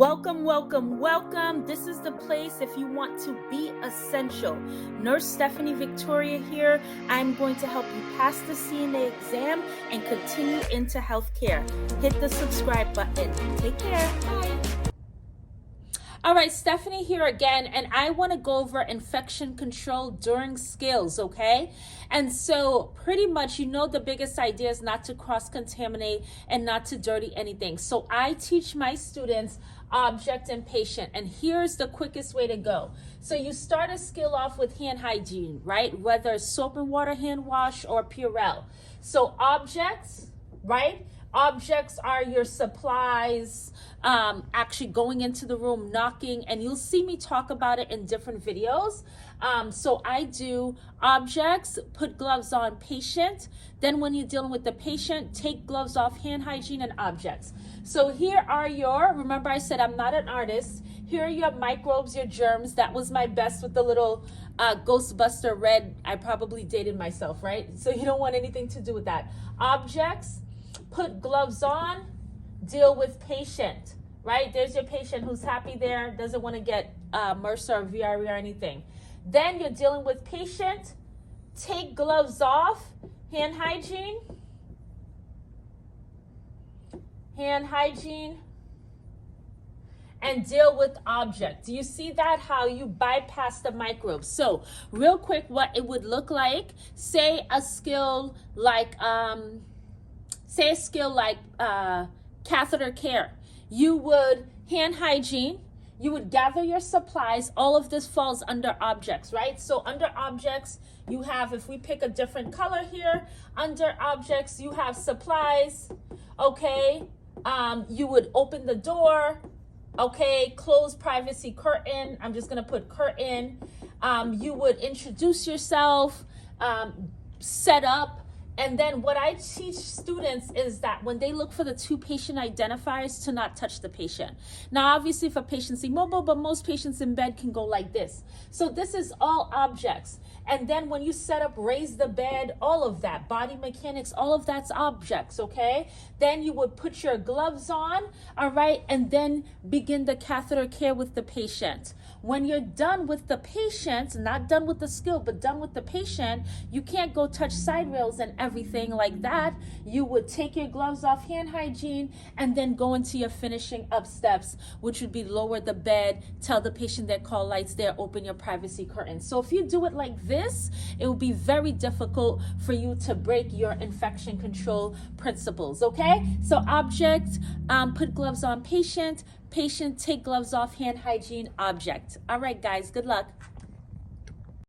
Welcome, welcome, welcome. This is the place if you want to be essential. Nurse Stephanie Victoria here. I'm going to help you pass the CNA exam and continue into healthcare. Hit the subscribe button. Take care. Bye. All right, Stephanie here again, and I want to go over infection control during skills, okay? And so pretty much, the biggest idea is not to cross-contaminate and not to dirty anything. So I teach my students object and patient, and here's the quickest way to go. So you start a skill off with hand hygiene, right? Whether it's soap and water hand wash or Purell. So objects, right? Objects are your supplies, actually going into the room, knocking, and you'll see me talk about it in different videos. So I do objects, put gloves on patient. Then when you're dealing with the patient, take gloves off, hand hygiene and objects. So here are remember I said I'm not an artist. Here are your microbes, your germs. That was my best with the little Ghostbuster red. I probably dated myself, right? So you don't want anything to do with that. Objects, put gloves on, deal with patient, right? There's your patient who's happy there, doesn't want to get MRSA or VRE or anything. Then you're dealing with patient, take gloves off, hand hygiene, and deal with object. Do you see that? How you bypass the microbes. So real quick, what it would look like, say a skill like, catheter care. You would hand hygiene, you would gather your supplies. All of this falls under objects, right? So under objects, you have, if we pick a different color here, under objects, you have supplies, okay? You would open the door, okay? Close privacy curtain. I'm just gonna put curtain. You would introduce yourself, set up. And then what I teach students is that when they look for the two patient identifiers, to not touch the patient. Now, obviously, if a patient's immobile, but most patients in bed can go like this. So this is all objects. And then when you set up, raise the bed, all of that, body mechanics, all of that's objects, okay? Then you would put your gloves on, all right? And then begin the catheter care with the patient. When you're done with the patient, not done with the skill, but done with the patient, you can't go touch side rails and everything like that. You would take your gloves off, hand hygiene, and then go into your finishing up steps, which would be lower the bed, tell the patient that call lights there, open your privacy curtain. So if you do it like this, it will be very difficult for you to break your infection control principles, okay? So object, put gloves on patient, take gloves off, hand hygiene, object. All right, guys, good luck.